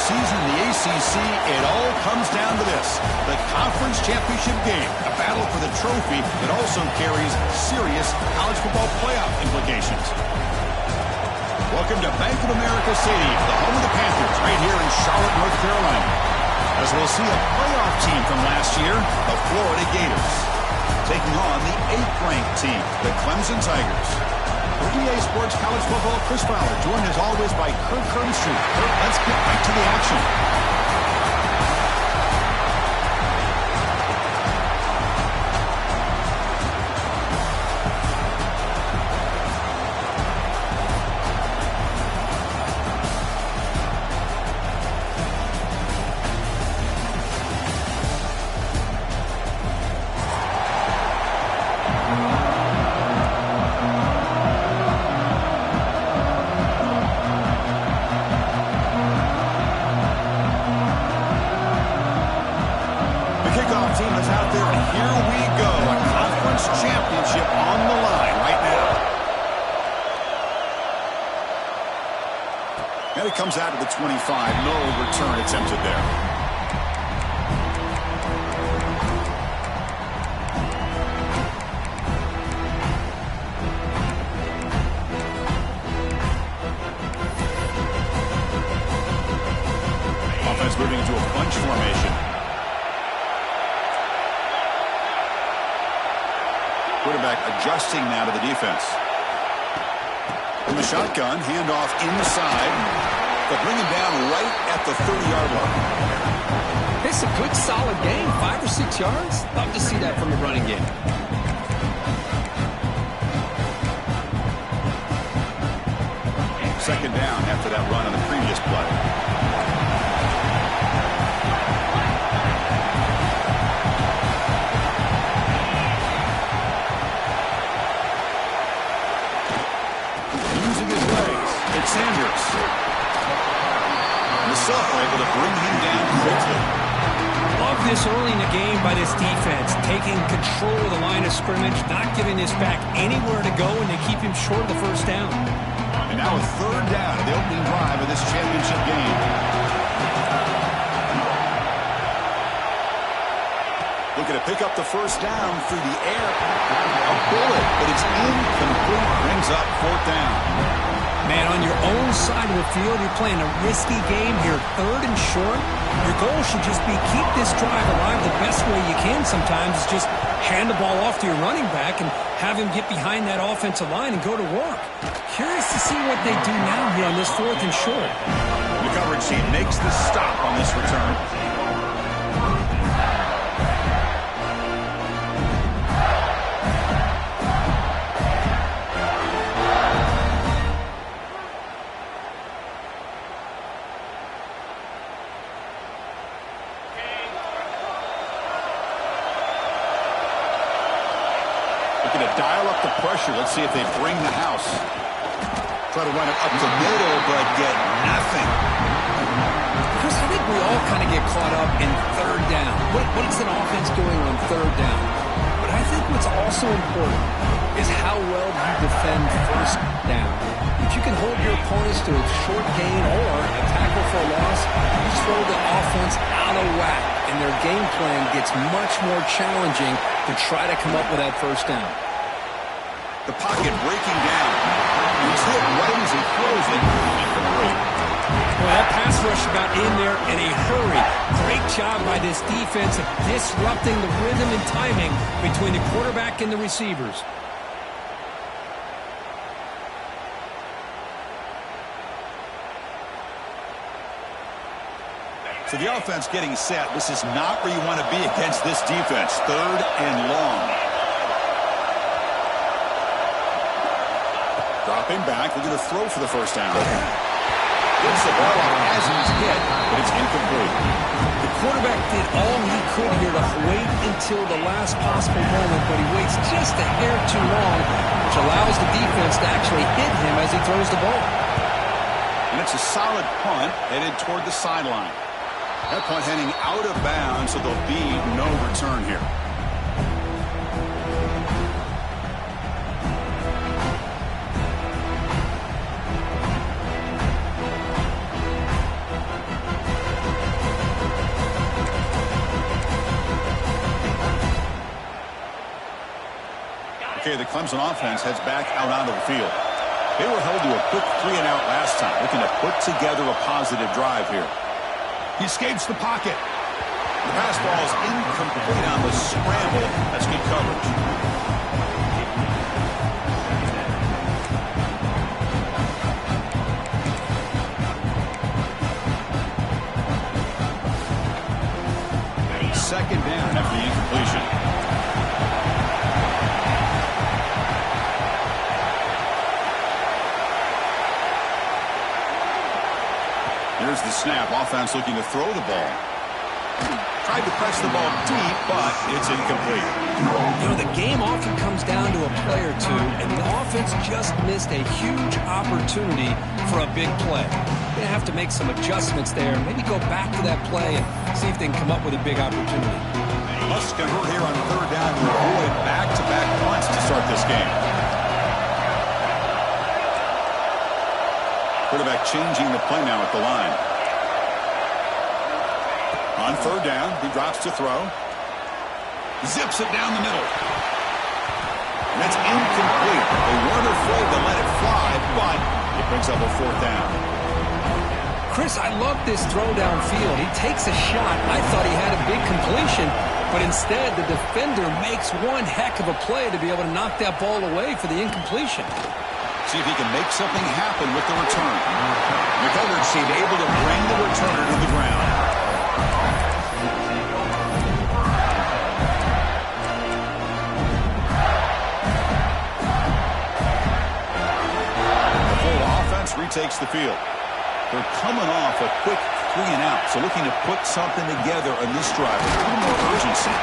season in the ACC, it all comes down to this: the conference championship game, a battle for the trophy that also carries serious college football playoff implications. Welcome to Bank of America Stadium, the home of the Panthers, right here in Charlotte, North Carolina. As we'll see a playoff team from last year, the Florida Gators, taking on the 8th-ranked team, the Clemson Tigers. For EA Sports College Football, Chris Fowler, joined as always by Kirk Herbstreit. Kirk, let's get right to the action. Team is out there, and here we go. A conference championship on the line right now. And it comes out to the 25. No return attempted there. Offense moving into a bunch formation. Quarterback adjusting now to the defense. From the shotgun, handoff inside. They'll bring him down right at the 30-yard line. It's a good, solid game. 5 or 6 yards. Love to see that from the running game. Second down after that run on the previous play. Sanders. The Sulphur able to bring him down quickly. Love this early in the game by this defense, taking control of the line of scrimmage, not giving this back anywhere to go, and they keep him short of the first down. And now a third down of the opening drive of this championship game. Looking to pick up the first down through the air. A bullet, but it's incomplete. Brings up fourth down. Man, on your own side of the field, you're playing a risky game here, third and short. Your goal should just be keep this drive alive the best way you can sometimes. Is just hand the ball off to your running back and have him get behind that offensive line and go to work. Curious to see what they do now here on this fourth and short. The coverage team makes the stop on this return. Looking to dial up the pressure. Let's see if they bring the house. Try to run it up the middle, but get nothing. Chris, I think we all kind of get caught up in third down. What is an offense doing on third down? But I think what's also important is how well you defend first down. If you can hold your opponents to a short gain or a tackle for a loss, you throw the offense out of whack, and their game plan gets much more challenging to try to come up with that first down. The pocket breaking down. He's hit right as he throws it. Well, that pass rush got in there in a hurry. Great job by this defense of disrupting the rhythm and timing between the quarterback and the receivers. So the offense getting set. This is not where you want to be against this defense. Third and long. Dropping back, looking to throw for the first down. Gets the ball out as he's hit, but it's incomplete. The quarterback did all he could here to wait until the last possible moment, but he waits just a hair too long, which allows the defense to actually hit him as he throws the ball. And it's a solid punt headed toward the sideline. That punt heading out of bounds, so there'll be no return here. Okay, the Clemson offense heads back out onto the field. They were held to a quick 3-and-out last time, looking to put together a positive drive here. He escapes the pocket. The pass ball is incomplete on the scramble. That's good coverage. Second down after the incompletion. Here's the snap. Offense looking to throw the ball. Tried to press the ball deep, but it's incomplete. You know, the game often comes down to a play or two, and the offense just missed a huge opportunity for a big play. They have to make some adjustments there, maybe go back to that play and see if they can come up with a big opportunity. Must convert here on third down to avoid back-to-back punts to start this game. Quarterback changing the play now at the line. On third down, he drops to throw. Zips it down the middle. And that's incomplete. They weren't afraid to let it fly, but it brings up a fourth down. Chris, I love this throw downfield. He takes a shot. I thought he had a big completion, but instead the defender makes one heck of a play to be able to knock that ball away for the incompletion. See if he can make something happen with the return. McElligott seemed able to bring the returner to the ground. The full offense retakes the field. They're coming off a quick 3-and-out, so looking to put something together on this drive. A little more urgency.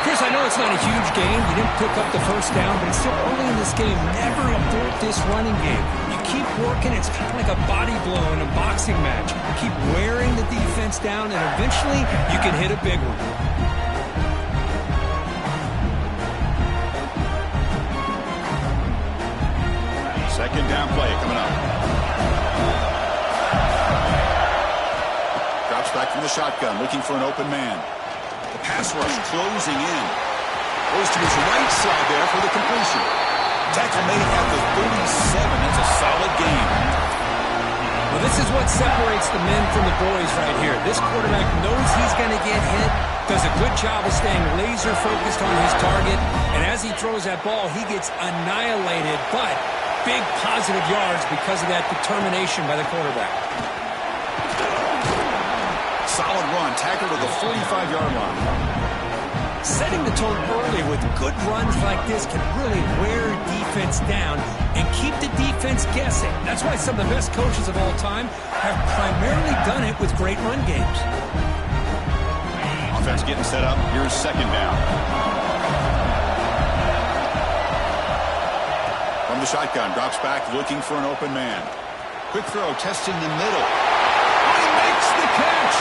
Chris, I know it's not a huge game. You didn't pick up the first down, but it's still early in this game. Never abort this running game. You keep working. It's kind of like a body blow in a boxing match. You keep wearing the defense down, and eventually you can hit a big one. Second down play coming up. Drops back from the shotgun, looking for an open man. The pass rush closing in. Goes to his right side there for the completion. Tackle made at the 37. That's a solid game. Well, this is what separates the men from the boys right here. This quarterback knows he's going to get hit, does a good job of staying laser focused on his target, and as he throws that ball, he gets annihilated, but big positive yards because of that determination by the quarterback. Solid run, tackled to the 45-yard line. Setting the tone early with good runs like this can really wear defense down and keep the defense guessing. That's why some of the best coaches of all time have primarily done it with great run games. Offense getting set up. Here's second down. From the shotgun, drops back looking for an open man. Quick throw, testing the middle. He makes the catch.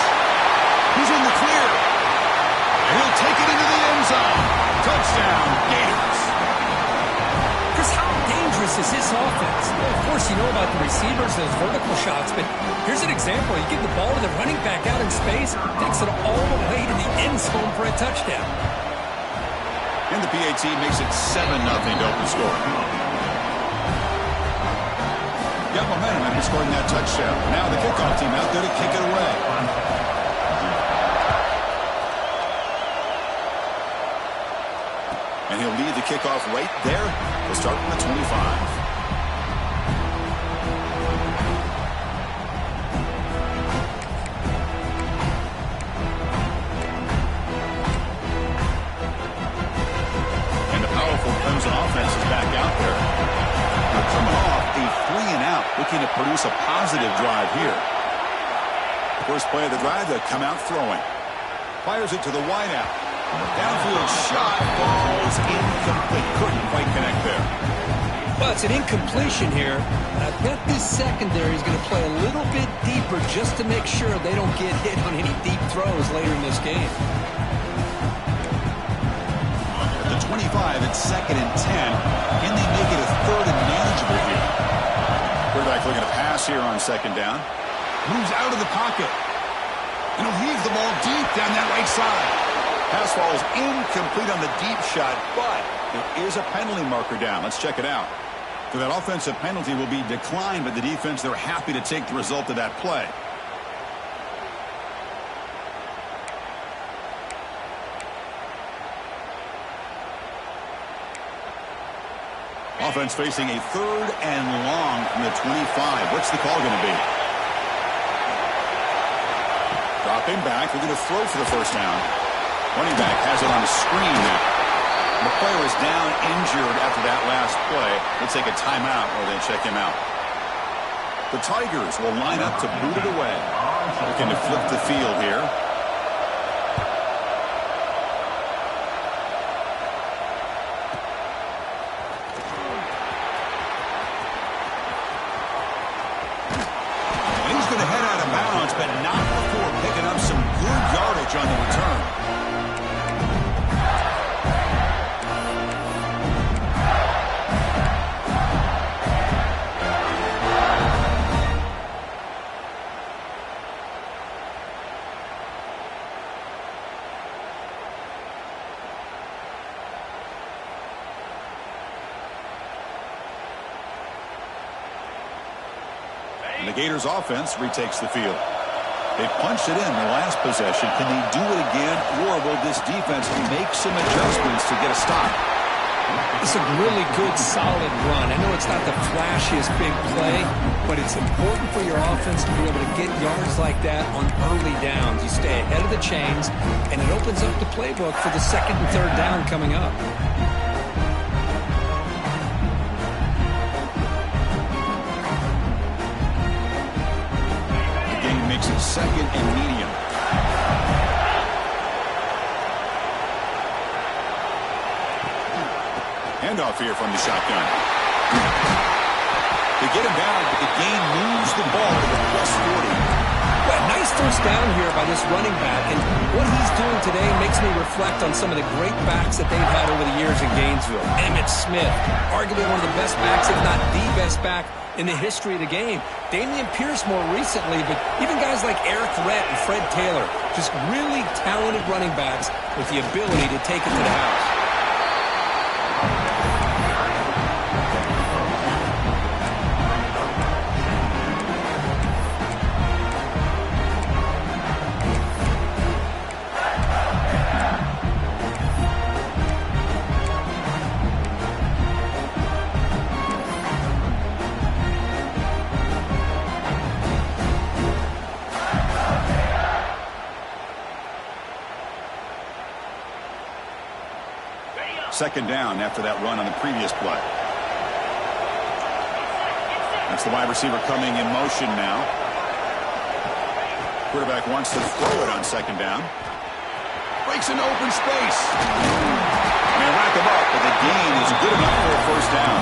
He's in the clear. And he'll take it into the end zone. Touchdown, Gators. Chris, how dangerous is this offense? Well, of course, you know about the receivers, those vertical shots, but here's an example. You give the ball to the running back out in space, takes it all the way to the end zone for a touchdown. And the PAT makes it 7-0 to open scoring. Got momentum after scoring that touchdown. Now the kickoff team out there to kick it away. And he'll lead the kickoff right there. We'll start from the 25. And the powerful Clemson offense is back out there. They're coming off a 3-and-out, looking to produce a positive drive here. First play of the drive, they'll come out throwing. Fires it to the wideout. Downfield shot, falls incomplete. Couldn't quite connect there. Well, it's an incompletion here. I bet this secondary is going to play a little bit deeper just to make sure they don't get hit on any deep throws later in this game. At the 25, it's 2nd and 10. Can they make it a 3rd and manageable here? Quarterback looking to pass here on 2nd down. Moves out of the pocket. And he'll heave the ball deep down that right side. Pass falls incomplete on the deep shot, but there is a penalty marker down. Let's check it out. So that offensive penalty will be declined by the defense. They're happy to take the result of that play. Offense facing a 3rd and long from the 25. What's the call going to be? Dropping back. They're going to throw for the first down. Running back has it on the screen now. The player is down injured after that last play. They'll take a timeout or they check him out. The Tigers will line up to boot it away. Looking to flip the field here. And he's going to head out of bounds, but not before picking up some good yardage on the return. And the Gators offense retakes the field. They punched it in the last possession. Can they do it again, or will this defense make some adjustments to get a stop? It's a really good, solid run. I know it's not the flashiest big play, but it's important for your offense to be able to get yards like that on early downs. You stay ahead of the chains, and it opens up the playbook for the 2nd and 3rd down coming up. Makes it 2nd and medium. Handoff here from the shotgun. They get him down, but the gain moves the ball to the +40. Well, nice first down here by this running back, and what he's doing today makes me reflect on some of the great backs that they've had over the years in Gainesville. Emmitt Smith, arguably one of the best backs, if not the best back in the history of the game. Dameon Pierce more recently, but even guys like Eric Rhett and Fred Taylor, just really talented running backs with the ability to take it to the house. Second down after that run on the previous play. That's the wide receiver coming in motion now. Quarterback wants to throw it on 2nd down. Breaks into open space. They rack him up, but the gain is good enough for a first down.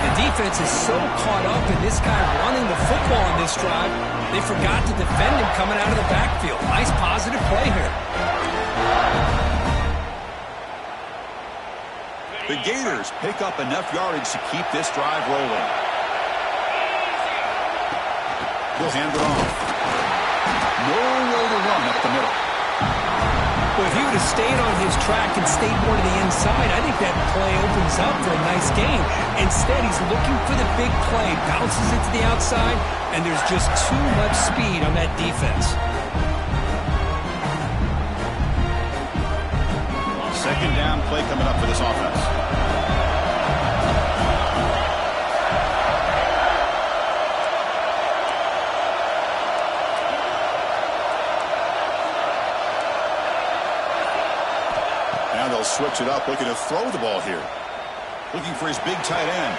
The defense is so caught up in this guy running the football on this drive, they forgot to defend him coming out of the backfield. Nice positive play here. The Gators pick up enough yardage to keep this drive rolling. He'll hand it off. Nowhere to run up the middle. Well, if he would have stayed on his track and stayed more to the inside, I think that play opens up for a nice gain. Instead, he's looking for the big play, bounces it to the outside, and there's just too much speed on that defense. 2nd down play coming up for this offense. Now they'll switch it up, looking to throw the ball here. Looking for his big tight end.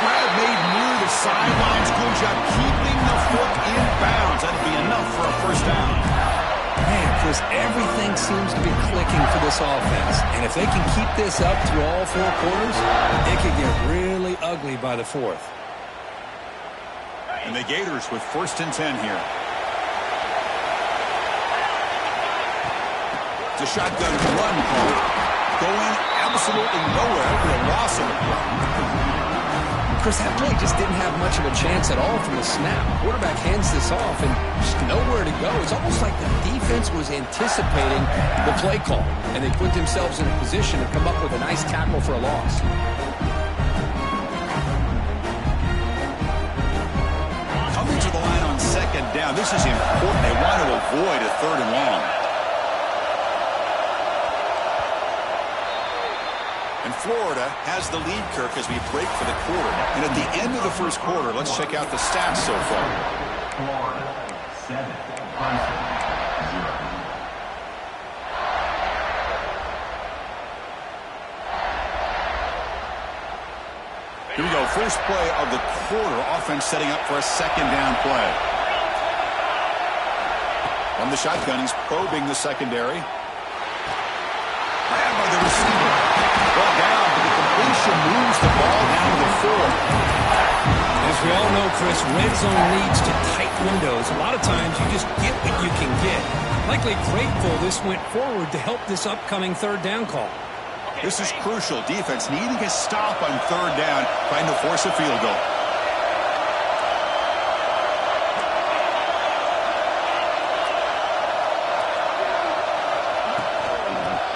Grab made near the sidelines. Good job keeping the foot in bounds. That'll be enough for a first down. Man, Chris, everything seems to be clicking for this offense. And if they can keep this up through all 4 quarters, it could get really ugly by the 4th. And the Gators with 1st and 10 here. It's a shotgun run call. Going absolutely nowhere for a loss of it. Chris, that play just didn't have much of a chance at all from the snap. Quarterback hands this off and just nowhere to go. It's almost like the defense was anticipating the play call, and they put themselves in a position to come up with a nice tackle for a loss. Coming to the line on second down. This is important. They want to avoid a third and long. And Florida has the lead, Kirk, as we break for the quarter. And at the end of the first quarter, let's check out the stats so far. Florida, 7, Clemson, 0. Here we go. First play of the quarter. Offense setting up for a second down play. From the shotgun, he's probing the secondary. Grabbed by the receiver. Well down, but the completion moves the ball down to the 4. As we all know, Chris, red zone leads to tight windows. A lot of times you just get what you can get. Likely grateful this went forward to help this upcoming third down call. This is crucial. Defense needing a stop on third down, trying to force a field goal.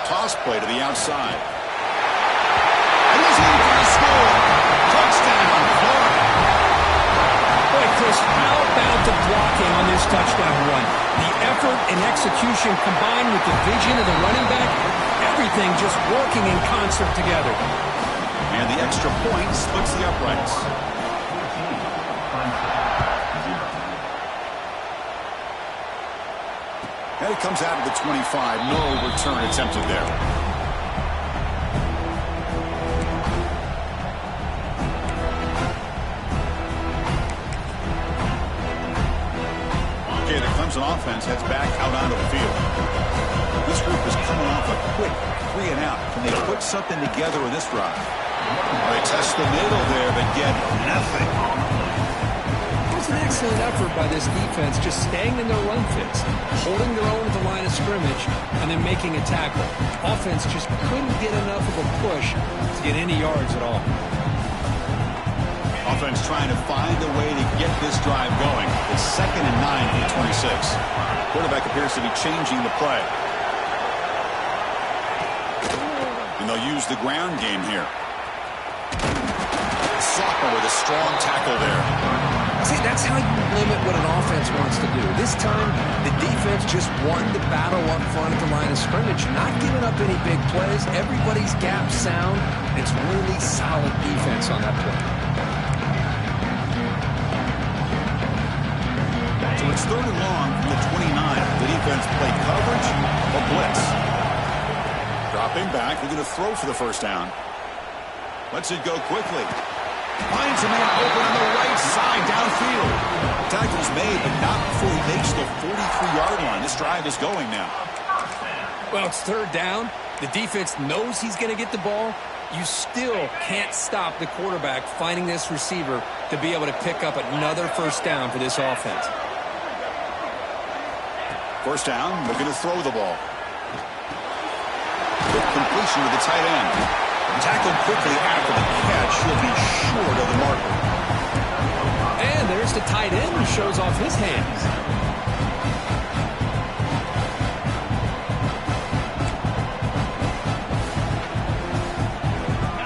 Toss play to the outside. And he's in for the score. Touchdown, Florida. Boy, Chris, how about the blocking on this touchdown run? The effort and execution combined with the vision of the running back, everything just working in concert together. And the extra point splits the uprights. And it comes out of the 25. No return attempted there. Okay, the Clemson offense heads back out onto the field. This group is coming off a quick 3 and out. Can they put something together in this drive? They test the middle there, but get nothing. It was an excellent effort by this defense, just staying in their run fits, holding their own at the line of scrimmage, and then making a tackle. Offense just couldn't get enough of a push to get any yards at all. Offense trying to find a way to get this drive going. It's 2nd and 9 from the 26. Quarterback appears to be changing the play. And they'll use the ground game here. Socker with a strong tackle there. See, that's how you limit what an offense wants to do. This time, the defense just won the battle up front at the line of scrimmage, not giving up any big plays. Everybody's gap sound. It's really solid defense on that play. So it's 3rd and long from the 29. The defense played coverage or blitz. Dropping back, they're going to throw for the first down. Lets it go quickly. Finds a man open on the right side downfield. Tackle's made, but not before he makes the 43-yard line. This drive is going now. Well, it's 3rd down. The defense knows he's going to get the ball. You still can't stop the quarterback finding this receiver to be able to pick up another first down for this offense. First down, looking to throw the ball. Quick completion to the tight end. Tackled quickly after the catch. He'll be short of the marker. And there's the tight end who shows off his hands.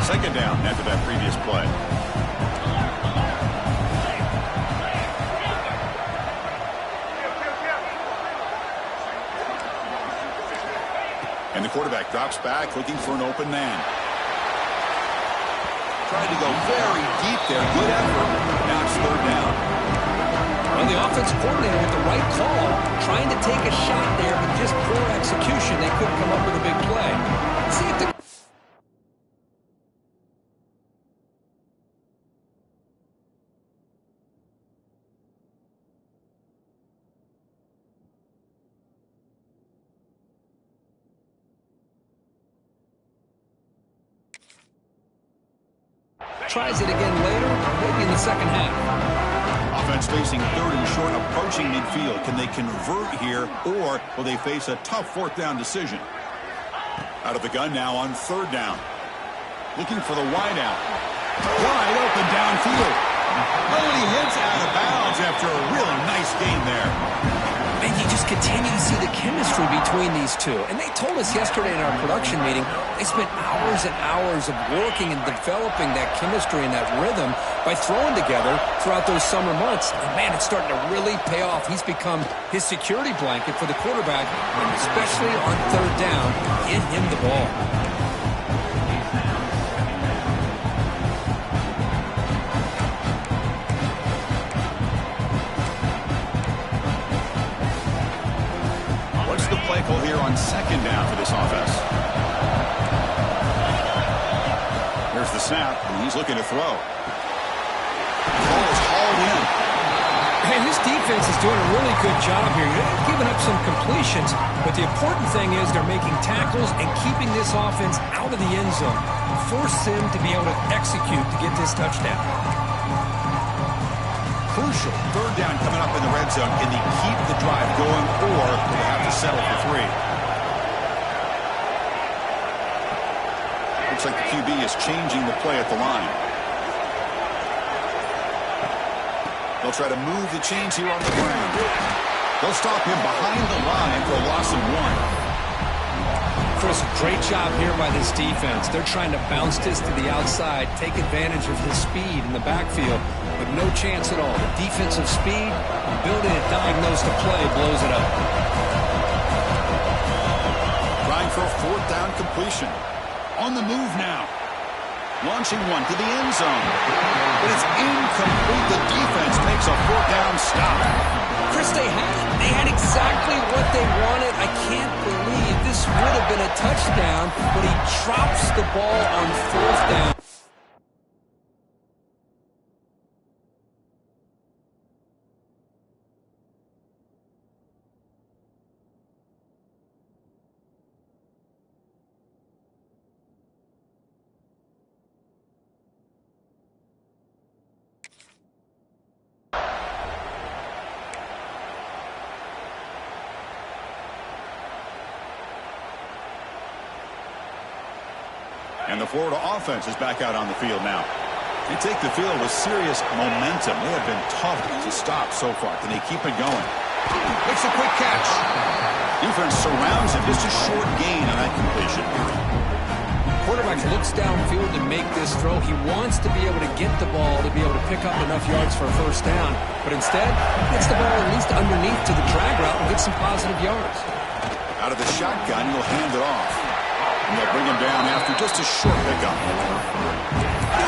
Second down after that previous play. And the quarterback drops back looking for an open man. Tried to go very deep there. Good effort. Now it's 3rd down. Well, the offensive coordinator with the right call, trying to take a shot there, but just poor execution. They couldn't come up with a big play. Let's see if the tries it again later, maybe in the second half. Offense facing 3rd and short, approaching midfield. Can they convert here, or will they face a tough 4th down decision? Out of the gun now on 3rd down. Looking for the wideout. Wide open downfield. Oh, and he hits out of bounds after a really nice gain there. And you just continue to see the chemistry between these two. And they told us yesterday in our production meeting, they spent hours and hours of working and developing that chemistry and that rhythm by throwing together throughout those summer months. And man, it's starting to really pay off. He's become his security blanket for the quarterback, and especially on third down, get him the ball. Here on second down for this offense. Here's the snap, and he's looking to throw. The ball is hauled in. Hey, this defense is doing a really good job here. They're giving up some completions, but the important thing is they're making tackles and keeping this offense out of the end zone. Force them to be able to execute to get this touchdown. Crucial third down coming up in the red zone. Can they keep the drive going, or do they have to settle for 3? Looks like the QB is changing the play at the line. They'll try to move the chains here on the ground. They'll stop him behind the line for a loss of 1. Chris, great job here by this defense. They're trying to bounce this to the outside, take advantage of his speed in the backfield, but no chance at all. The defensive speed, ability to diagnose the play, blows it up. Trying for a fourth down completion. On the move now. Launching one to the end zone. But it's incomplete. The defense makes a fourth down stop. Chris, they had exactly what they wanted. I can't believe this would have been a touchdown, but he drops the ball on fourth down. And the Florida offense is back out on the field now. They take the field with serious momentum. They have been tough to stop so far. Can they keep it going? Makes a quick catch. Defense surrounds him. Just a short gain on that completion. Quarterback looks downfield to make this throw. He wants to be able to get the ball to be able to pick up enough yards for a first down. But instead, gets the ball at least underneath to the drag route and gets some positive yards. Out of the shotgun, he'll hand it off. And they'll bring him down after just a short pickup.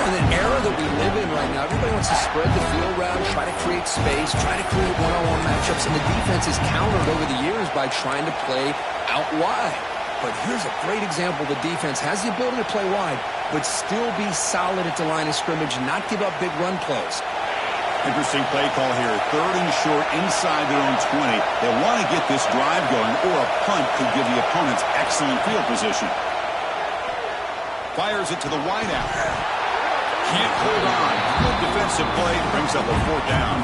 In an era that we live in right now, everybody wants to spread the field route, try to create space, try to create one-on-one matchups, and the defense is countered over the years by trying to play out wide. But here's a great example. The defense has the ability to play wide, but still be solid at the line of scrimmage and not give up big run plays. Interesting play call here. Third and short inside their own 20. They want to get this drive going, or a punt could give the opponents excellent field position. Fires it to the wideout. Can't hold on. Good defensive play. Brings up a fourth down.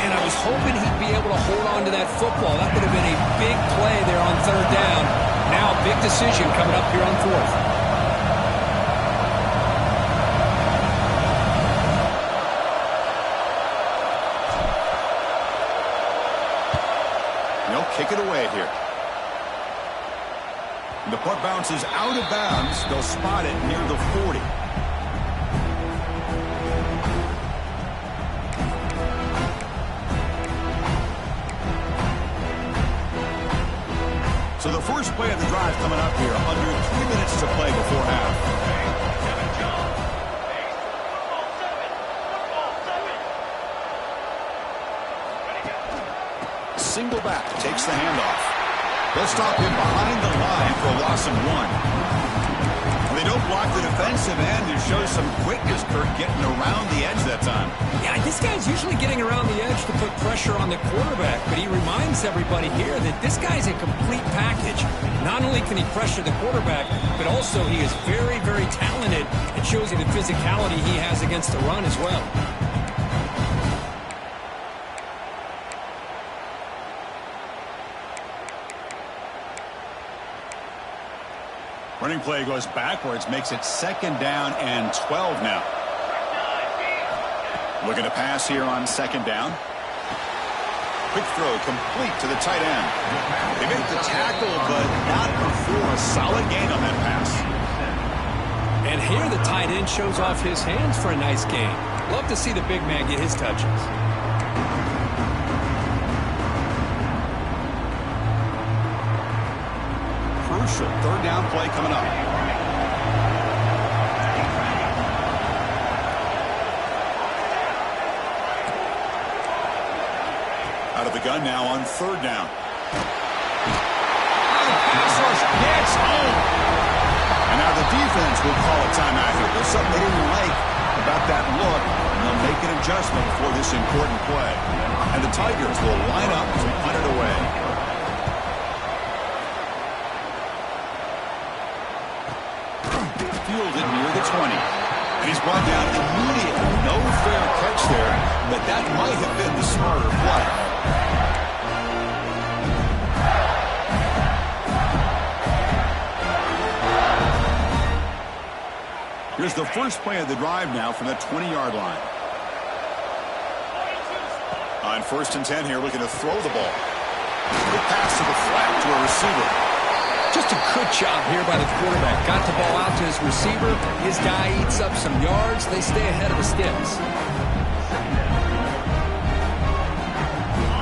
And I was hoping he'd be able to hold on to that football. That would have been a big play there on third down. Now a big decision coming up here on fourth. They'll kick it away here. The punt bounces out of bounds. They'll spot it near the 40. So the first play of the drive coming up here. Under 3 minutes to play before half. Single back takes the handoff. They'll stop him behind the line for a loss of 1. They don't block the defensive end. It shows some quickness, Kurt, getting around the edge that time. Yeah, this guy's usually getting around the edge to put pressure on the quarterback, but he reminds everybody here that this guy's a complete package. Not only can he pressure the quarterback, but also he is very, very talented. It shows you the physicality he has against the run as well. Running play goes backwards, makes it 2nd down and 12 now. Looking to pass here on 2nd down. Quick throw complete to the tight end. They make the tackle, but not before a solid gain on that pass. And here the tight end shows off his hands for a nice gain. Love to see the big man get his touches. Crucial 3rd down play coming up. Out of the gun now on 3rd down. Pass rush gets home. And now the defense will call a timeout here. There's something they didn't like about that look, and they'll make an adjustment for this important play. And the Tigers will line up to punt it away. Fielded near the 20. And he's brought down immediately. No fair catch there, but that might have been the smarter play. Here's the first play of the drive now from that 20-yard line. On 1st and 10 here, looking to throw the ball. Quick pass to the flat to a receiver. Just a good job here by the quarterback. Got the ball out to his receiver. His guy eats up some yards. They stay ahead of the sticks.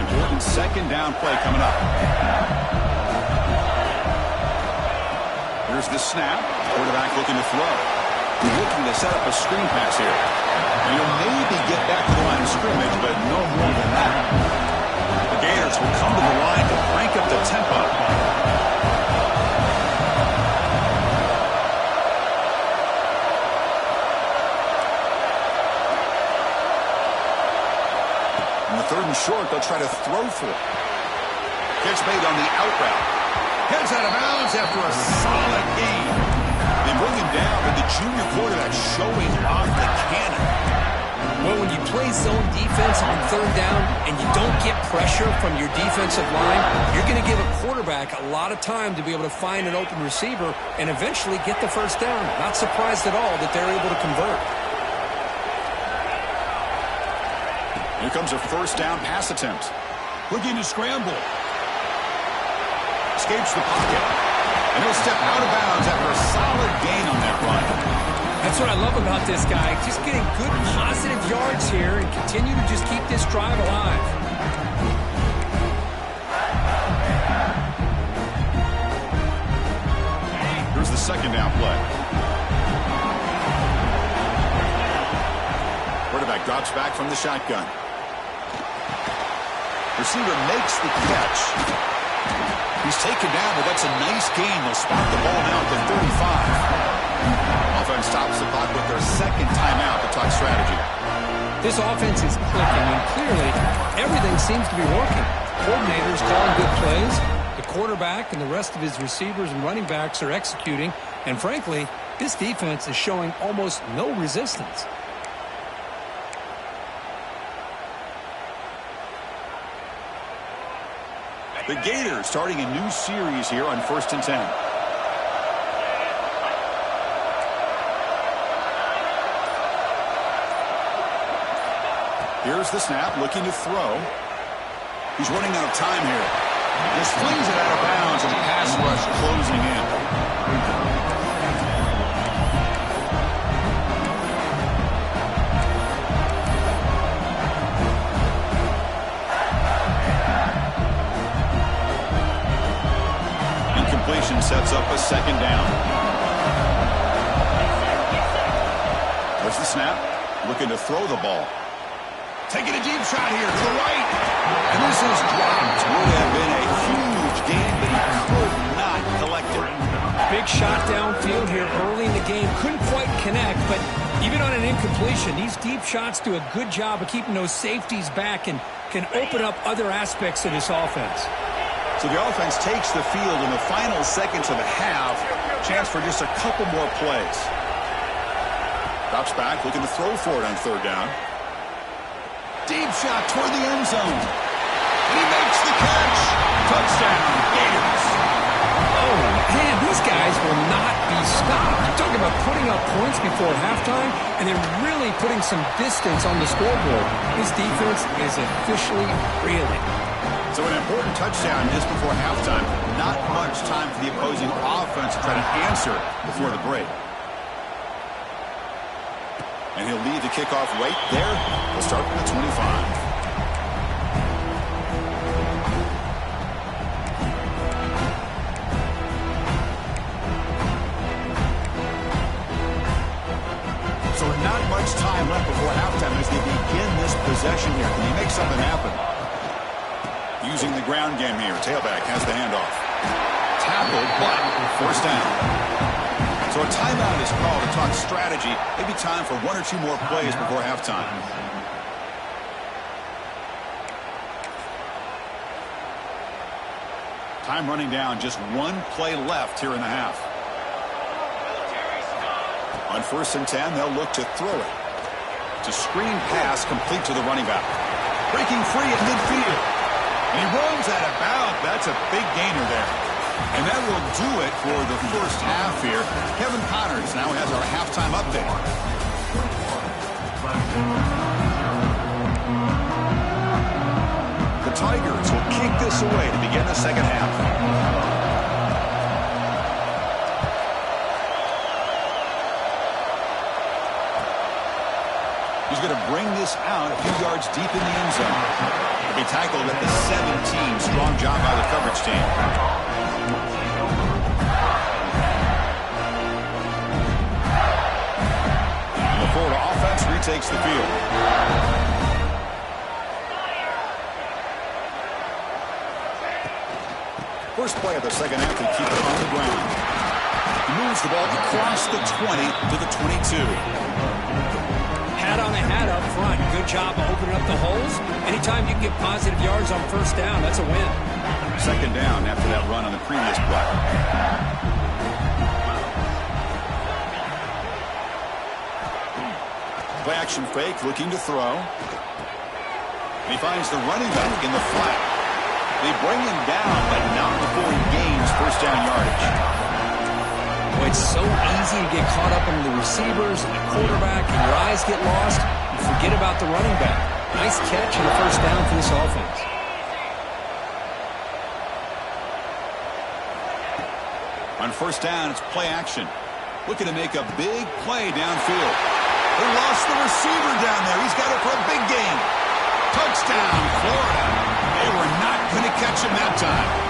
Important 2nd down play coming up. Here's the snap. Quarterback looking to throw. Looking to set up a screen pass here. And he'll maybe get back to the line of scrimmage, but no more than that. The Gators will come to the line to crank up the tempo. In the 3rd and short, they'll try to throw for it. Catch made on the out route. Heads out of bounds after a solid gain. They bring him down, but the junior quarterback showing off the cannon. Well, when you play zone defense on 3rd down and you don't get pressure from your defensive line, you're going to give a quarterback a lot of time to be able to find an open receiver and eventually get the 1st down. Not surprised at all that they're able to convert. Here comes a 1st down pass attempt. Looking to scramble. Escapes the pocket. And he'll step out of bounds after a solid gain on that run. That's what I love about this guy. Just getting good, positive yards here and continue to just keep this drive alive. Here's the 2nd down play. Quarterback drops back from the shotgun. Receiver makes the catch. He's taken down, but that's a nice gain. They'll spot the ball now at the 35. Offense stops the clock with their 2nd timeout to talk strategy. This offense is clicking, and clearly everything seems to be working. Coordinators calling good plays. The quarterback and the rest of his receivers and running backs are executing. And frankly, this defense is showing almost no resistance. The Gators starting a new series here on 1st and 10. Here's the snap, looking to throw. He's running out of time here. Just flings it out of bounds, and the pass rush closing in. Sets up a 2nd down. There's the snap. Looking to throw the ball. Taking a deep shot here to the right. And this is dropped. Would have been a huge gain, but he could not collect it. Big shot downfield here early in the game. Couldn't quite connect, but even on an incompletion, these deep shots do a good job of keeping those safeties back and can open up other aspects of this offense. So the offense takes the field in the final seconds of the half. Chance for just a couple more plays. Drops back, looking to throw for it on 3rd down. Deep shot toward the end zone. And he makes the catch. Touchdown, Gators. Oh, man, these guys will not be points before halftime and then really putting some distance on the scoreboard. His defense is officially reeling. So an important touchdown just before halftime. Not much time for the opposing offense to try to answer before the break. And he'll lead the kickoff right there. We'll start with the 25. So not much time left before halftime as they begin this possession here. Can he make something happen? Using the ground game here. Tailback has the handoff. Tackled, but first down. So a timeout is called to talk strategy. Maybe time for one or two more plays before halftime. Time running down. Just one play left here in the half. On 1st and 10, they'll look to throw it. It's a screen pass complete to the running back. Breaking free at midfield. And he runs out of bounds. That's a big gainer there. And that will do it for the first half here. Kevin Connors now has our halftime update. The Tigers will kick this away to begin the second half. He's going to bring this out a few yards deep in the end zone. He tackled at the 17. Strong job by the coverage team. And the Florida offense retakes the field. First play of the second half to keep it on the ground. He moves the ball across the 20 to the 22. Hat on a hat up front. Good job of opening up the holes. Anytime you can get positive yards on first down, that's a win. Second down after that run on the previous play. Play action fake, looking to throw. And he finds the running back in the flat. They bring him down, but not before he gains first down yardage. It's so easy to get caught up in the receivers and the quarterback, and your eyes get lost. You forget about the running back. Nice catch and a first down for this offense. On first down, it's play action. Looking to make a big play downfield. They lost the receiver down there. He's got it for a big gain. Touchdown, Florida. They were not going to catch him that time.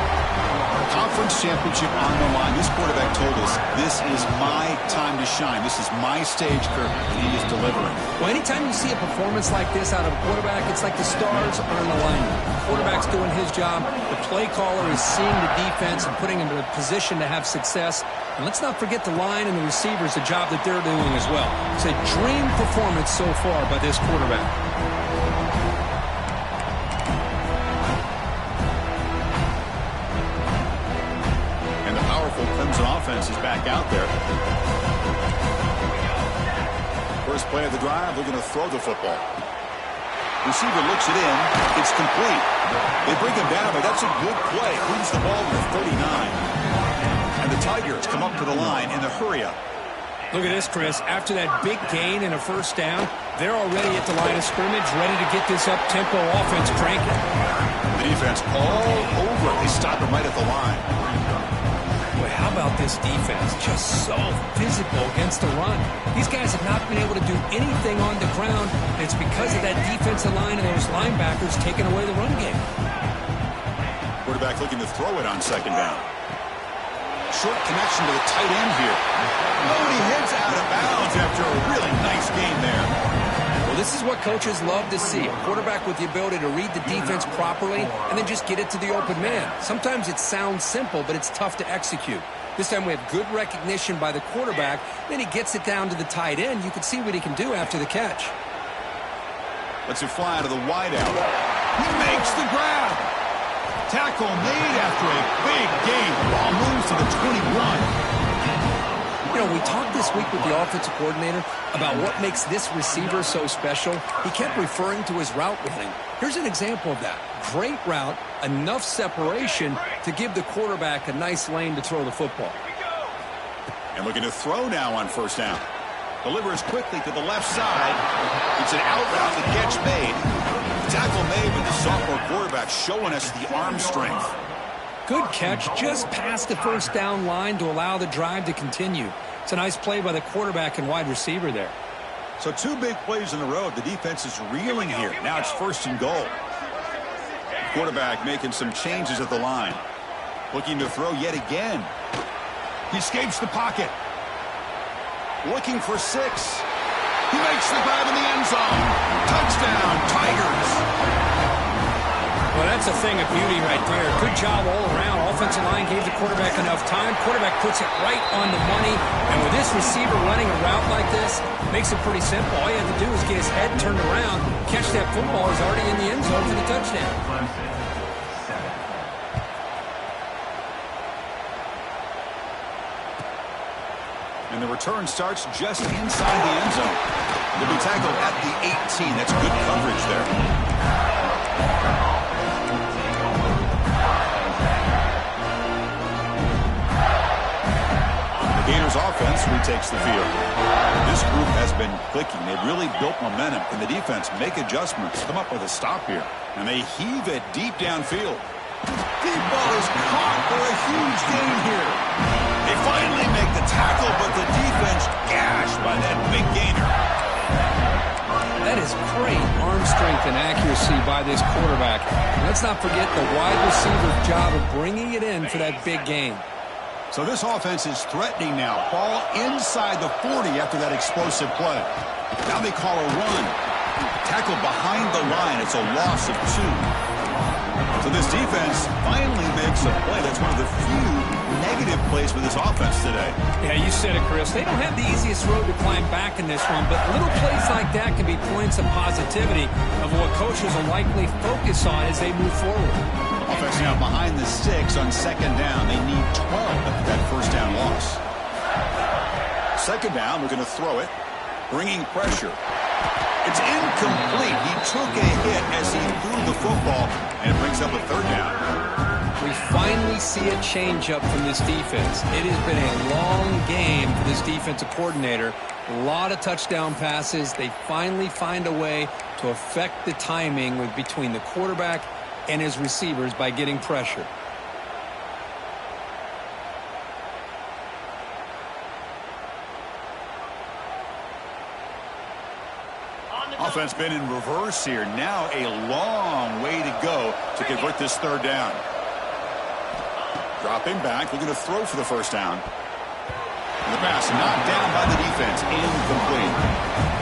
Conference championship on the line. This quarterback told us, this is my time to shine. This is my stage, Kirk, and he is delivering. Well, anytime you see a performance like this out of a quarterback, it's like the stars are in alignment. The quarterback's doing his job. The play caller is seeing the defense and putting him in a position to have success. And let's not forget the line and the receivers, the job that they're doing as well. It's a dream performance so far by this quarterback. Clemson offense is back out there. First play of the drive, looking to throw the football. Receiver looks it in. It's complete. They bring him down, but that's a good play. Brings the ball to the 39. And the Tigers come up to the line in the hurry-up. Look at this, Chris. After that big gain and a first down, they're already at the line of scrimmage, ready to get this up-tempo offense cranking. The defense all over it. They stop him right at the line. Boy, how about this defense? Just so physical against the run. These guys have not been able to do anything on the ground. And it's because of that defensive line and those linebackers taking away the run game. Quarterback looking to throw it on second down. Short connection to the tight end here. Oh, and he heads out of bounds after a really nice game there. Well, this is what coaches love to see. A quarterback with the ability to read the defense properly and then just get it to the open man. Sometimes it sounds simple, but it's tough to execute. This time we have good recognition by the quarterback. Then he gets it down to the tight end. You can see what he can do after the catch. Lets it fly to the wideout. He makes the grab. Tackle made after a big gain. Ball moves to the 21. You know, we talked this week with the offensive coordinator about what makes this receiver so special. He kept referring to his route running. Here's an example of that. Great route, enough separation to give the quarterback a nice lane to throw the football. And looking to throw now on first down. Delivers quickly to the left side. It's an out route, the catch made. The tackle made with the sophomore quarterback showing us the arm strength. Good catch, just past the first down line to allow the drive to continue. It's a nice play by the quarterback and wide receiver there. So 2 big plays in a row. The defense is reeling here. Now it's 1st and goal. Quarterback making some changes at the line. Looking to throw yet again. He escapes the pocket. Looking for 6. He makes the grab in the end zone. Touchdown, Tigers. Well, that's a thing of beauty right there. Good job all around. Offensive line gave the quarterback enough time. Quarterback puts it right on the money. And with this receiver running a route like this, makes it pretty simple. All you have to do is get his head turned around, catch that football. He's already in the end zone for the touchdown. And the return starts just inside the end zone. They'll be tackled at the 18. That's good coverage there. Gators offense retakes the field. This group has been clicking. They've really built momentum. And the defense make adjustments, come up with a stop here. And they heave it deep downfield. Deep ball is caught for a huge gain here. They finally make the tackle, but the defense gashed by that big gainer. That is great arm strength and accuracy by this quarterback. And let's not forget the wide receiver's job of bringing it in for that big gain. So this offense is threatening now. Ball inside the 40 after that explosive play. Now they call a run. Tackle behind the line. It's a loss of 2. So this defense finally makes a play. That's one of the few negative plays for this offense today. Yeah, you said it, Chris. They don't have the easiest road to climb back in this one, but little plays like that can be points of positivity of what coaches will likely focus on as they move forward. Offense now behind the 6 on 2nd down. They need 12 after that 1st down loss. 2nd down, we're going to throw it. Bringing pressure. It's incomplete. He took a hit as he threw the football, and it brings up a 3rd down. We finally see a change-up from this defense. It has been a long game for this defensive coordinator. A lot of touchdown passes. They finally find a way to affect the timing between the quarterback and his receivers by getting pressure. Offense been in reverse here. Now a long way to go to convert this 3rd down. Dropping back, looking to throw for the 1st down. And the pass knocked down by the defense. Incomplete.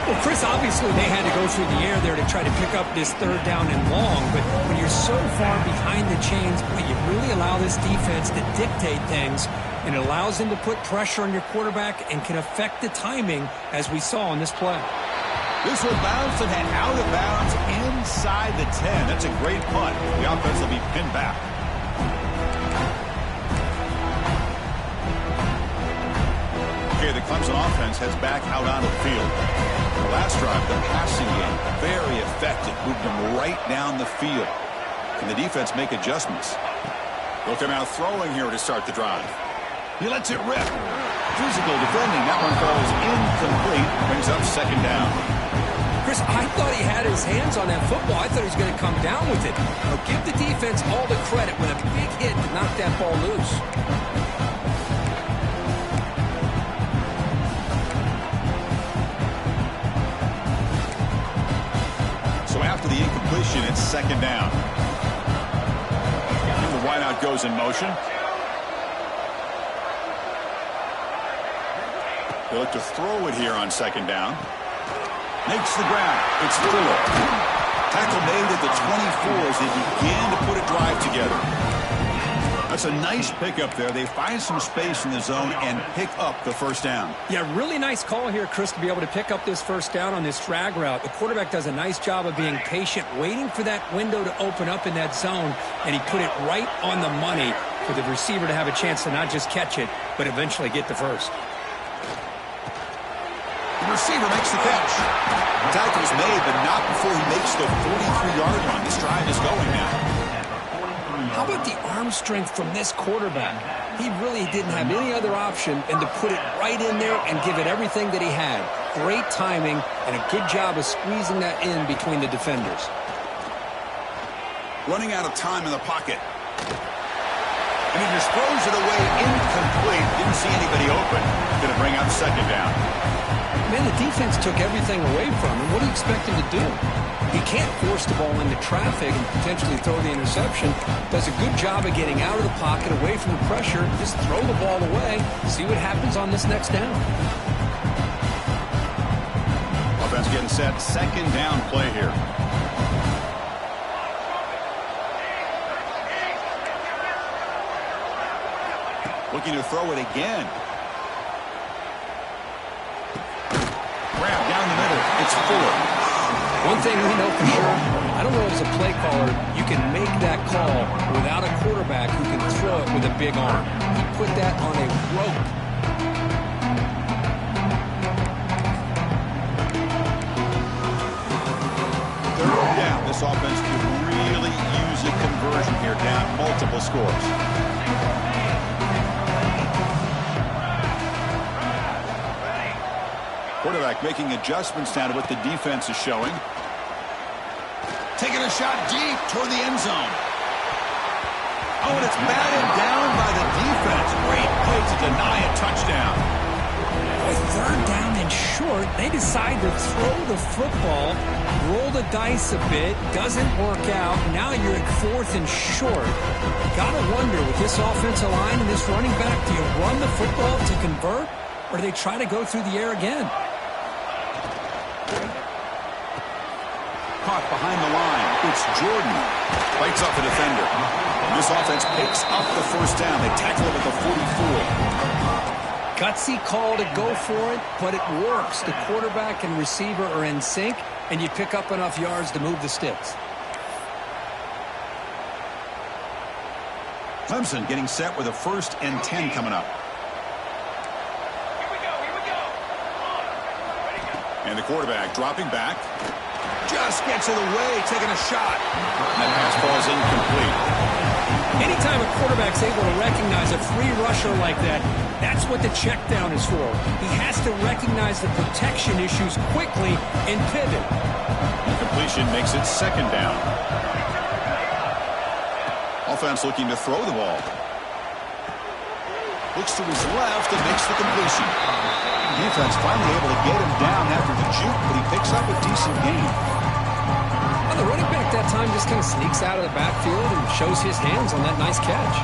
Well, Chris, obviously they had to go through the air there to try to pick up this 3rd down and long, but when you're so far behind the chains, you really allow this defense to dictate things, and it allows them to put pressure on your quarterback and can affect the timing, as we saw in this play. This will bounce and head out of bounds inside the 10. That's a great punt. The offense will be pinned back. Okay, the Clemson offense heads back out onto the field. The last drive, the passing game, very effective. Moved them right down the field. Can the defense make adjustments? They'll come out throwing here to start the drive. He lets it rip. Physical defending. That one falls incomplete. Brings up 2nd down. Chris, I thought he had his hands on that football. I thought he was going to come down with it. Now, give the defense all the credit with a big hit to knock that ball loose. So after the incompletion, it's 2nd down. And the wideout goes in motion. They look to throw it here on 2nd down. Makes the grab. It's Fuller. Tackle made at the 24 as they begin to put a drive together. That's a nice pickup there. They find some space in the zone and pick up the 1st down. Yeah, really nice call here, Chris, to be able to pick up this 1st down on this drag route. The quarterback does a nice job of being patient, waiting for that window to open up in that zone, and he put it right on the money for the receiver to have a chance to not just catch it, but eventually get the 1st. The receiver makes the catch. The tackle is made, but not before he makes the 43-yard line. This drive is going now. How about the arm strength from this quarterback? He really didn't have any other option than to put it right in there and give it everything that he had. Great timing and a good job of squeezing that in between the defenders. Running out of time in the pocket. And he just throws it away incomplete. Didn't see anybody open. Going to bring up second down. Man, the defense took everything away from him. What do you expect him to do? He can't force the ball into traffic and potentially throw the interception. Does a good job of getting out of the pocket, away from the pressure. Just throw the ball away. See what happens on this next down. Offense getting set. Second down play here. Looking to throw it again. Grab down the middle. It's 4. One thing we know for sure, I don't know as a play caller, you can make that call without a quarterback who can throw it with a big arm. He put that on a rope. Third down. This offense could really use a conversion here, down multiple scores. Quarterback making adjustments down to what the defense is showing. Taking a shot deep toward the end zone. Oh, and it's batted down by the defense. Great play to deny a touchdown. With third down and short, they decide to throw the football, roll the dice a bit, doesn't work out. Now you're at 4th and short. Gotta wonder, with this offensive line and this running back, do you run the football to convert, or do they try to go through the air again? Caught behind the line. It's Jordan. Bites off the defender. This offense picks up the first down. They tackle him at the 44. Gutsy call to go for it, but it works. The quarterback and receiver are in sync, and you pick up enough yards to move the sticks. Clemson getting set with a 1st and 10 coming up. And the quarterback dropping back. Just gets it away, taking a shot. That pass falls incomplete. Anytime a quarterback's able to recognize a free rusher like that, that's what the check down is for. He has to recognize the protection issues quickly and pivot. Completion makes it second down. Offense looking to throw the ball. Looks to his left and makes the completion. Defense finally able to get him down after the juke, but he picks up a decent gain. Well, the running back that time just kind of sneaks out of the backfield and shows his hands on that nice catch.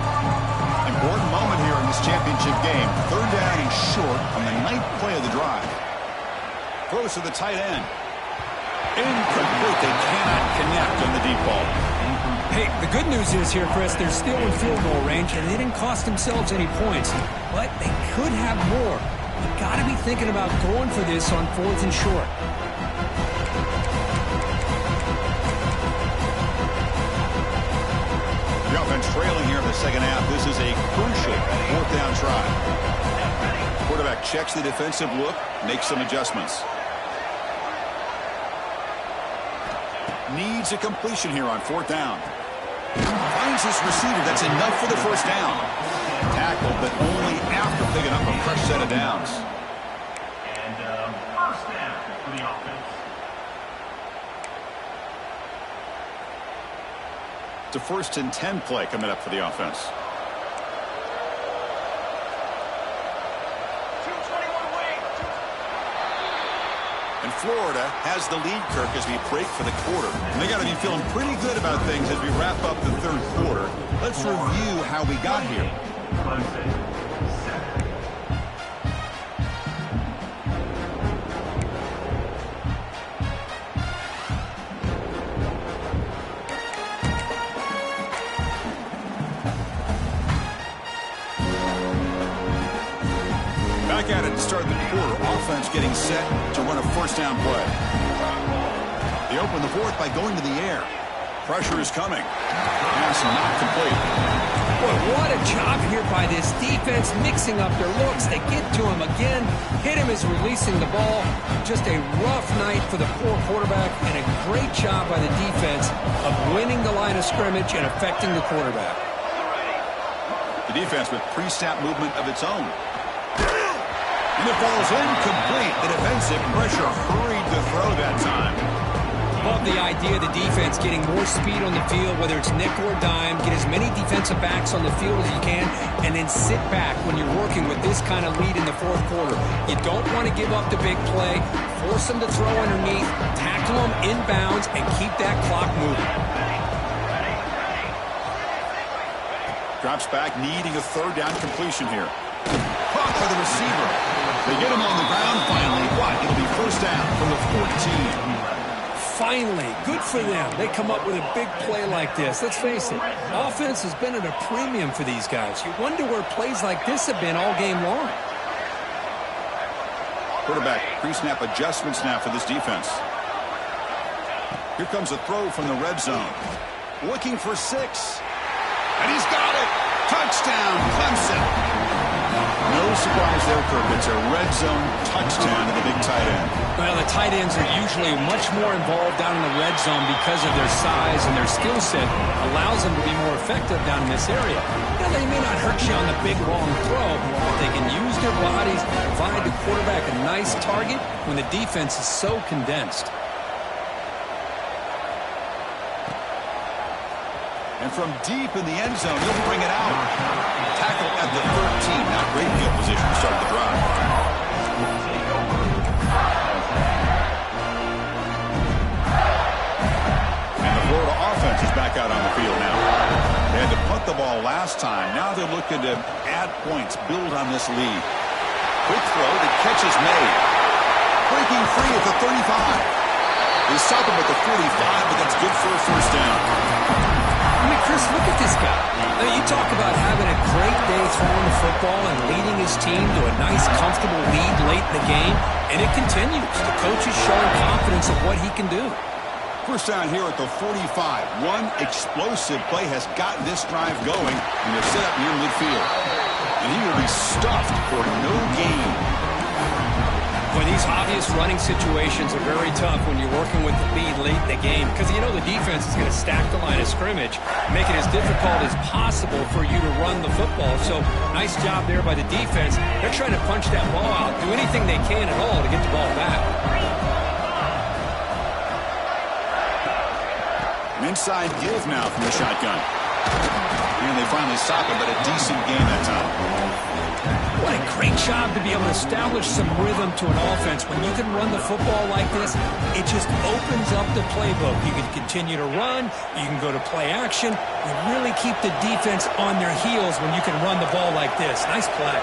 Important moment here in this championship game. Third down and short on the 9th play of the drive. Throws to the tight end. Incomplete. They cannot connect on the deep ball. Hey, the good news is here, Chris, they're still in field goal range, and they didn't cost themselves any points. But they could have more. You've got to be thinking about going for this on 4th and short. The offense trailing here in the second half. This is a crucial 4th down try. Quarterback checks the defensive look, makes some adjustments. Needs a completion here on 4th down. Finds his receiver. That's enough for the first down. Tackled, but only after picking up a fresh set of downs. And first down for the offense. It's a 1st and 10 play coming up for the offense. And Florida has the lead, Kirk, as we break for the quarter. And they got to be feeling pretty good about things as we wrap up the 3rd quarter. Let's review how we got here. Back at it to start the quarter. Offense getting set to run a 1st down play. They open the 4th by going to the air. Pressure is coming. Pass not complete. Boy, what a job here by this defense, mixing up their looks. They get to him again. Hit him as releasing the ball. Just a rough night for the poor quarterback, and a great job by the defense of winning the line of scrimmage and affecting the quarterback. The defense with pre-snap movement of its own. And it falls incomplete. The defensive pressure hurried to throw that time. Love the idea of the defense getting more speed on the field, whether it's nickel or dime. Get as many defensive backs on the field as you can, and then sit back when you're working with this kind of lead in the fourth quarter. You don't want to give up the big play. Force them to throw underneath, tackle them inbounds, and keep that clock moving. Drops back, needing a third down completion here. Caught by the receiver. They get him on the ground finally. What? It'll be first down from the 14. Finally, good for them. They come up with a big play like this. Let's face it, offense has been at a premium for these guys. You wonder where plays like this have been all game long. Quarterback pre-snap adjustments now for this defense. Here comes a throw from the red zone. Looking for 6. And he's got it. Touchdown, Clemson. No surprise there, Kirk. It's a red zone touchdown to the big tight end. Well, the tight ends are usually much more involved down in the red zone because of their size, and their skill set allows them to be more effective down in this area. Now, they may not hurt you on the big, long throw, but they can use their bodies to provide the quarterback a nice target when the defense is so condensed. And from deep in the end zone, he'll bring it out. Tackle at the 13. Not great field position to start the drive. And the Florida offense is back out on the field now. They had to punt the ball last time. Now they're looking to add points, build on this lead. Quick throw, the catch is made. Breaking free at the 35. They stop him at the 45, but that's good for a first down. I mean, Chris, look at this guy. Now, you talk about having a great day throwing the football and leading his team to a nice, comfortable lead late in the game, and it continues. The coach is showing confidence of what he can do. First down here at the 45. One explosive play has gotten this drive going, and they're set up near midfield. And he will be stuffed for no gain. Well, these obvious running situations are very tough when you're working with the lead late in the game because you know the defense is going to stack the line of scrimmage, make it as difficult as possible for you to run the football. So, nice job there by the defense. They're trying to punch that ball out, do anything they can at all to get the ball back. An inside give now from the shotgun. And they finally stop it, but a decent gain that time. What a great job to be able to establish some rhythm to an offense. When you can run the football like this, it just opens up the playbook. You can continue to run. You can go to play action. You really keep the defense on their heels when you can run the ball like this. Nice play.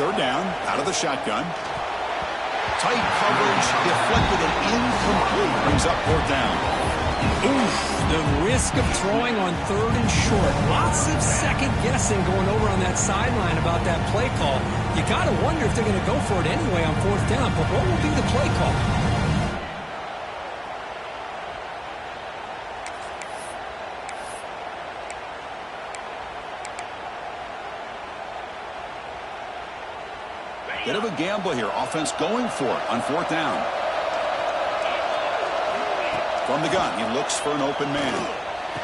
Third down, out of the shotgun. Tight coverage, deflected and incomplete. Brings up fourth down. Oof, the risk of throwing on third and short. Lots of second guessing going over on that sideline about that play call. You got to wonder if they're going to go for it anyway on fourth down, but what will be the play call? Bit of a gamble here. Offense going for it on fourth down. From the gun, he looks for an open man.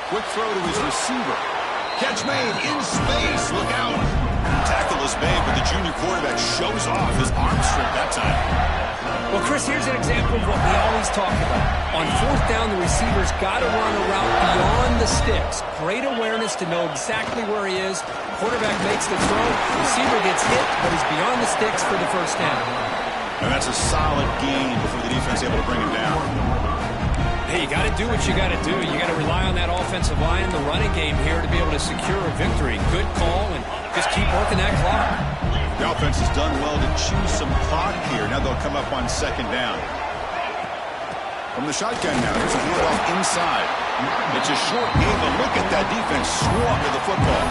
Quick throw to his receiver. Catch made in space. Look out. Tackle is made, but the junior quarterback shows off his arm strength that time. Well, Chris, here's an example of what we always talk about. On fourth down, the receiver's got to run a route beyond the sticks. Great awareness to know exactly where he is. Quarterback makes the throw. Receiver gets hit, but he's beyond the sticks for the first down. And that's a solid gain before the defense able to bring him down. Hey, you got to do what you got to do. You got to rely on that offensive line and the running game here to be able to secure a victory. Good call, and just keep working that clock. The offense has done well to chew some clock here. Now they'll come up on second down. From the shotgun now, there's a handoff inside. It's a short game, but look at that defense swarm to the football.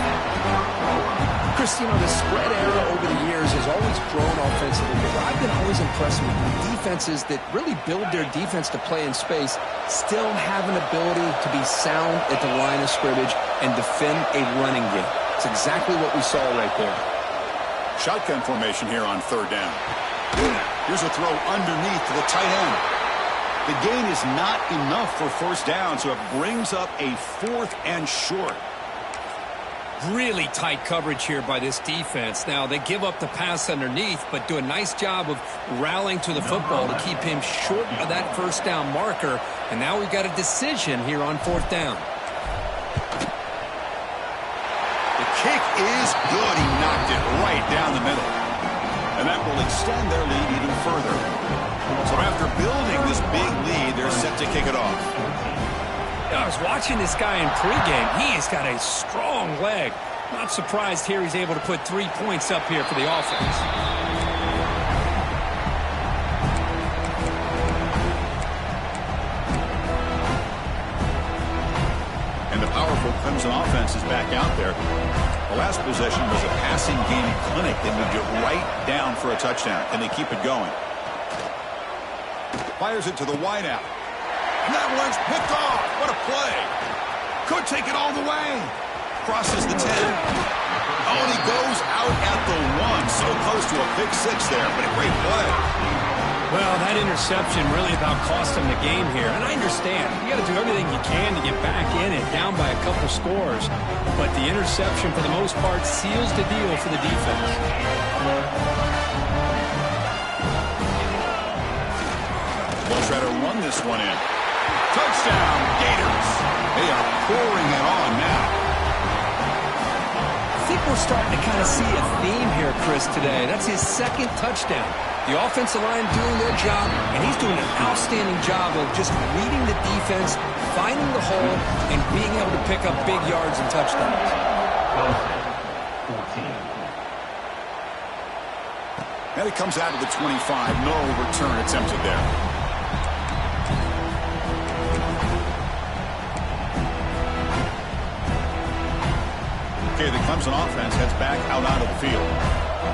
Christine, the spread era over the years has always grown offensively, but I've been always impressed with defenses that really build their defense to play in space, still have an ability to be sound at the line of scrimmage and defend a running game. It's exactly what we saw right there. Shotgun formation here on third down. Here's a throw underneath to the tight end. The gain is not enough for first down, so it brings up a 4th and short. Really tight coverage here by this defense. Now, they give up the pass underneath, but do a nice job of rallying to the football to keep him short of that first down marker. And now we've got a decision here on 4th down. The kick is good. He knocked it right down the middle. And that will extend their lead even further. So after building this big lead, they're set to kick it off. I was watching this guy in pregame. He has got a strong leg. Not surprised here he's able to put 3 points up here for the offense. And the powerful Clemson offense is back out there. The last possession was a passing game clinic. They moved it right down for a touchdown, and they keep it going. Fires it to the wideout. And that one's picked off. What a play. Could take it all the way. Crosses the 10. Oh, and he goes out at the 1. So close to a pick 6 there, but a great play. Well, that interception really about cost him the game here. And I understand. You got to do everything you can to get back in it, down by a couple scores. But the interception, for the most part, seals the deal for the defense. They'll try to run this one in. Touchdown, Gators. They are pouring it on now. I think we're starting to kind of see a theme here, Chris, today. That's his 2nd touchdown. The offensive line doing their job, and he's doing an outstanding job of just reading the defense, finding the hole, and being able to pick up big yards and touchdowns. And it comes out of the 25. No return attempted there. Okay, the Clemson offense heads back out onto the field.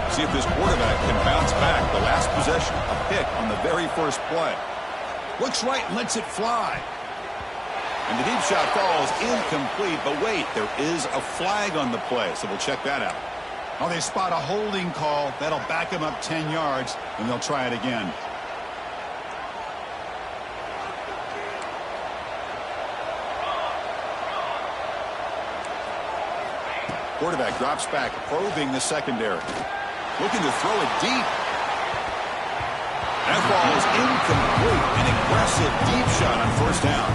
See if this quarterback can bounce back. The last possession, a pick on the very first play. Looks right and lets it fly. And the deep shot falls incomplete. But wait, there is a flag on the play, so we'll check that out. Oh, they spot a holding call. That'll back him up 10 yards, and they'll try it again. Quarterback drops back, probing the secondary. Looking to throw it deep. That ball is incomplete. An aggressive deep shot on first down.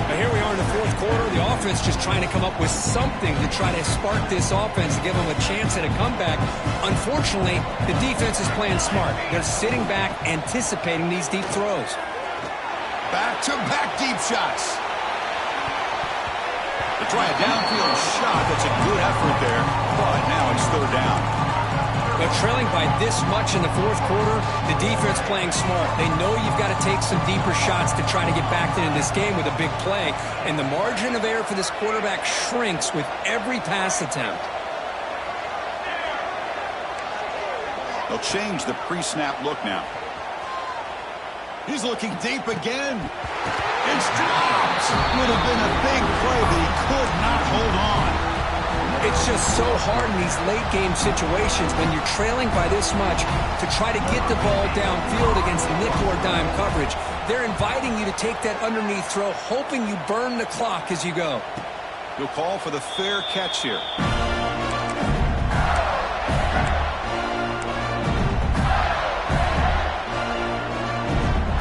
Now here we are in the 4th quarter. The offense just trying to come up with something to try to spark this offense to give them a chance at a comeback. Unfortunately, the defense is playing smart. They're sitting back, anticipating these deep throws. Back-to-back deep shots. They try a downfield shot. That's a good effort there, but now it's 3rd down. But trailing by this much in the 4th quarter, the defense playing smart. They know you've got to take some deeper shots to try to get back into this game with a big play. And the margin of error for this quarterback shrinks with every pass attempt. They'll change the pre-snap look now. He's looking deep again. It's dropped. Would have been a big play, but he could not hold on. It's just so hard in these late-game situations when you're trailing by this much to try to get the ball downfield against nickel or dime coverage. They're inviting you to take that underneath throw, hoping you burn the clock as you go. He'll call for the fair catch here.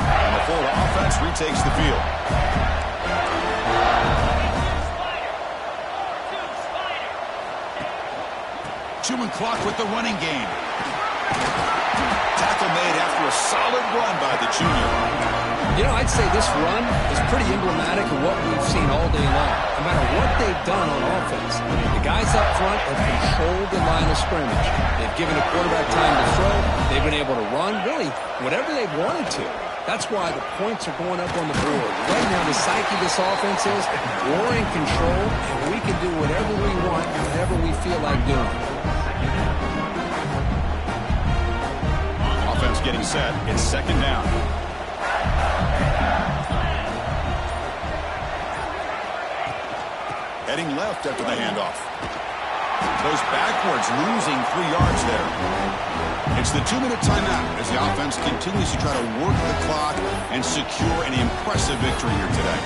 And the Florida offense retakes the field. Chewing clock with the running game. Tackle made after a solid run by the junior. You know, I'd say this run is pretty emblematic of what we've seen all day long. No matter what they've done on offense, the guys up front have controlled the line of scrimmage. They've given the quarterback time to throw. They've been able to run, really, whatever they've wanted to. That's why the points are going up on the board. Right now, the psyche of this offense is we're in control, and we can do whatever we want, whenever we feel like doing. Offense getting set. It's second down. Heading left after the handoff. Goes backwards, losing 3 yards there. It's the 2-minute timeout as the offense continues to try to work the clock and secure an impressive victory here today.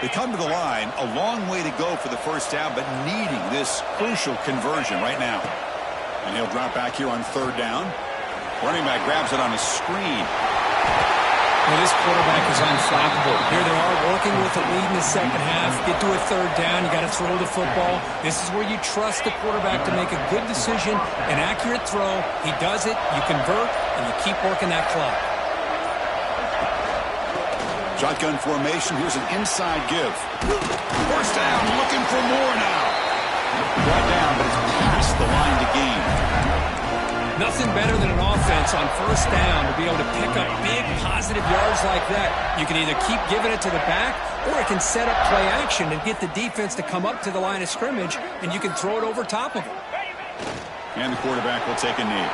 They come to the line, a long way to go for the first down, but needing this crucial conversion right now. And he'll drop back here on third down. Running back grabs it on a screen. Well, this quarterback is unflappable. Here they are working with a lead in the second half. Get to a third down. You got to throw the football. This is where you trust the quarterback to make a good decision, an accurate throw. He does it, you convert, and you keep working that clock. Shotgun formation. Here's an inside give. First down, looking for more now. Brought down, but it's past the line to gain. Nothing better than an offense on first down to be able to pick up big positive yards like that. You can either keep giving it to the back, or it can set up play action and get the defense to come up to the line of scrimmage, and you can throw it over top of them. And the quarterback will take a knee.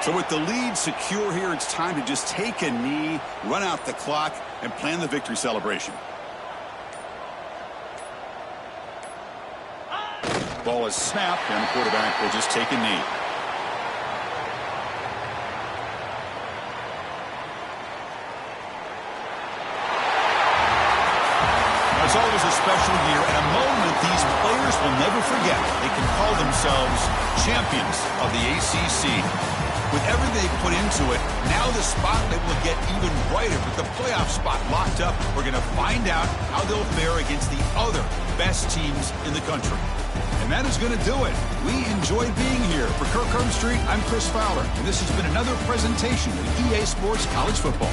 So with the lead secure here, it's time to just take a knee, run out the clock, and plan the victory celebration. Ball is snapped, and the quarterback will just take a knee. It's always a special year and a moment these players will never forget. They can call themselves champions of the ACC. With everything they put into it, now the spotlight will get even brighter. With the playoff spot locked up, we're going to find out how they'll fare against the other best teams in the country. And that is going to do it. We enjoyed being here. For Kirk Herbstreit, I'm Chris Fowler, and this has been another presentation of EA Sports College Football.